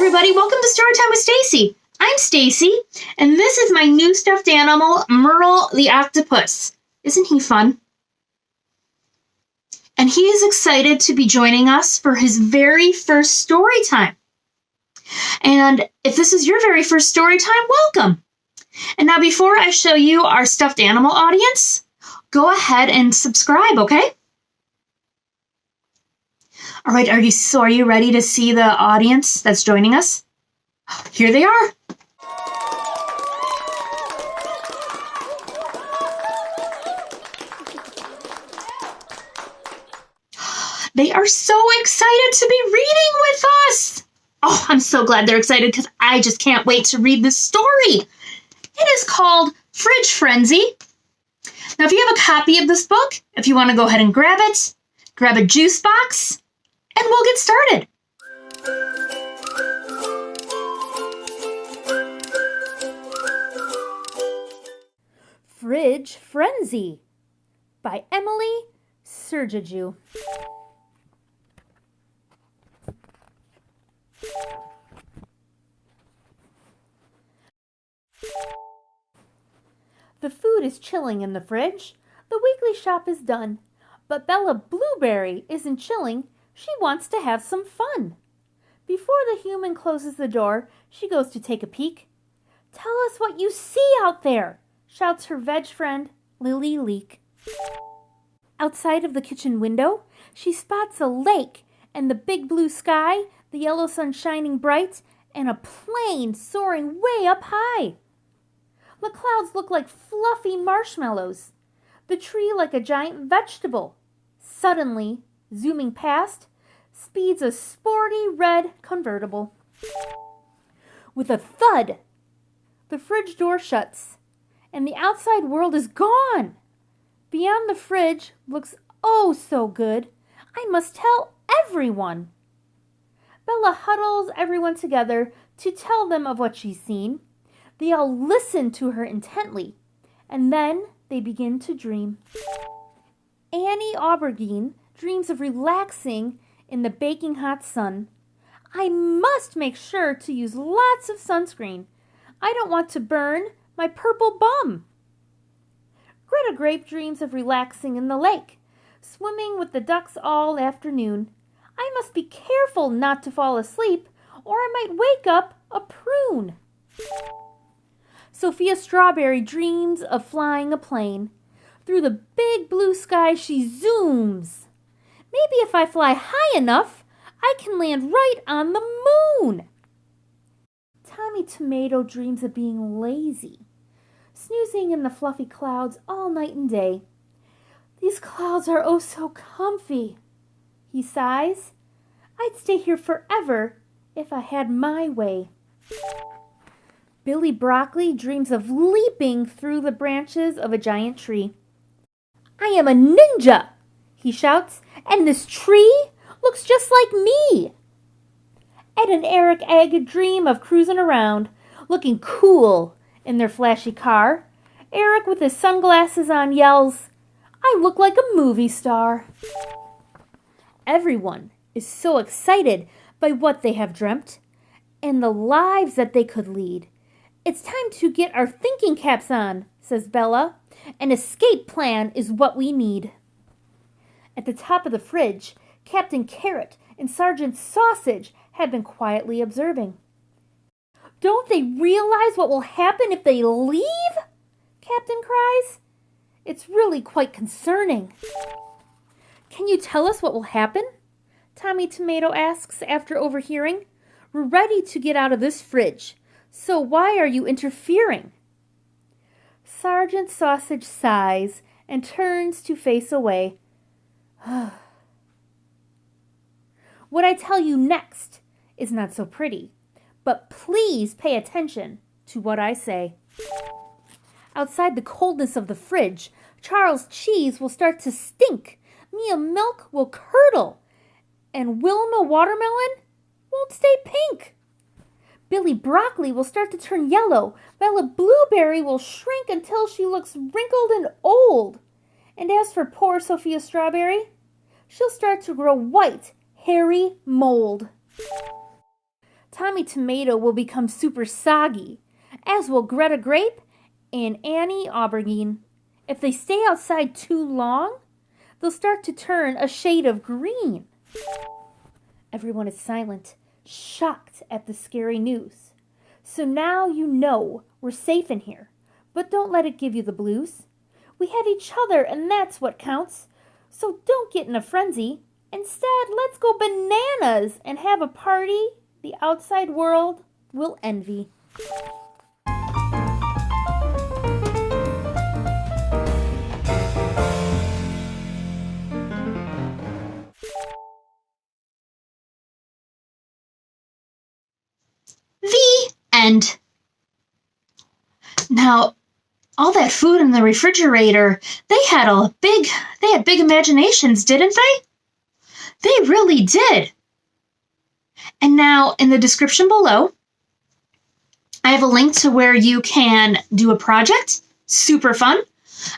everybody. Welcome to Story Time with Stacey. I'm Stacey, and this is my new stuffed animal, Merle the octopus. Isn't he fun? And he is excited to be joining us for his very first story time. And if this is your very first story time, welcome. And now before I show you our stuffed animal audience, go ahead and subscribe, okay? All right, are you ready to see the audience that's joining us? Here they are. They are so excited to be reading with us. Oh, I'm so glad they're excited because I just can't wait to read this story. It is called Fridge Frenzy. Now, if you have a copy of this book, if you want to go ahead and grab it, grab a juice box, and we'll get started. Fridge Frenzy by Emily Sergejew. The food is chilling in the fridge. The weekly shop is done. But Bella Blueberry isn't chilling. She wants to have some fun. Before the human closes the door, she goes to take a peek. "Tell us what you see out there," shouts her veg friend, Lily Leek. Outside of the kitchen window, she spots a lake and the big blue sky, the yellow sun shining bright, and a plane soaring way up high. The clouds look like fluffy marshmallows, the tree like a giant vegetable. Suddenly, zooming past, speeds a sporty red convertible. With a thud, the fridge door shuts, and the outside world is gone. Beyond the fridge looks oh so good. I must tell everyone. Bella huddles everyone together to tell them of what she's seen. They all listen to her intently, and then they begin to dream. Annie Aubergine dreams of relaxing in the baking hot sun. "I must make sure to use lots of sunscreen. I don't want to burn my purple bum." Greta Grape dreams of relaxing in the lake, swimming with the ducks all afternoon. "I must be careful not to fall asleep, or I might wake up a prune." Sophia Strawberry dreams of flying a plane. Through the big blue sky she zooms. "Maybe if I fly high enough, I can land right on the moon." Tommy Tomato dreams of being lazy, snoozing in the fluffy clouds all night and day. "These clouds are oh so comfy," he sighs. "I'd stay here forever if I had my way." Billy Broccoli dreams of leaping through the branches of a giant tree. "I am a ninja," he shouts, "and this tree looks just like me." Ed and Eric Egg dream of cruising around, looking cool in their flashy car. Eric, with his sunglasses on, yells, "I look like a movie star." Everyone is so excited by what they have dreamt and the lives that they could lead. "It's time to get our thinking caps on," says Bella. "An escape plan is what we need." At the top of the fridge, Captain Carrot and Sergeant Sausage had been quietly observing. "Don't they realize what will happen if they leave?" Captain cries. "It's really quite concerning." "Can you tell us what will happen?" Tommy Tomato asks after overhearing. "We're ready to get out of this fridge, so why are you interfering?" Sergeant Sausage sighs and turns to face away. "What I tell you next is not so pretty, but please pay attention to what I say." Outside the coldness of the fridge, Charles Cheese will start to stink, Mia Milk will curdle, and Wilma Watermelon won't stay pink. Billy Broccoli will start to turn yellow. Bella Blueberry will shrink until she looks wrinkled and old. And as for poor Sophia Strawberry, she'll start to grow white, hairy mold. Tommy Tomato will become super soggy, as will Greta Grape and Annie Aubergine. If they stay outside too long, they'll start to turn a shade of green. Everyone is silent, shocked at the scary news. So now you know we're safe in here, but don't let it give you the blues. We have each other, and that's what counts. So don't get in a frenzy. Instead, let's go bananas and have a party the outside world will envy. The end. Now, all that food in the refrigerator, they had big imaginations, didn't they? They really did. And now, in the description below, I have a link to where you can do a project. Super fun.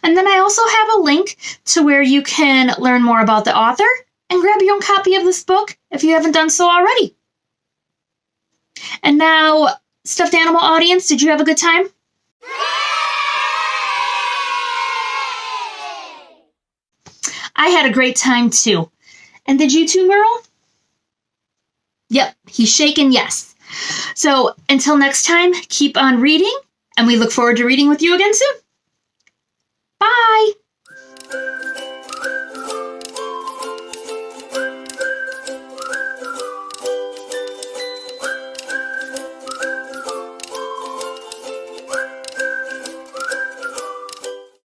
And then I also have a link to where you can learn more about the author and grab your own copy of this book if you haven't done so already. And now, stuffed animal audience, did you have a good time? I had a great time too. And did you too, Merle? Yep, he's shaking yes. So until next time, keep on reading, and we look forward to reading with you again soon. Bye!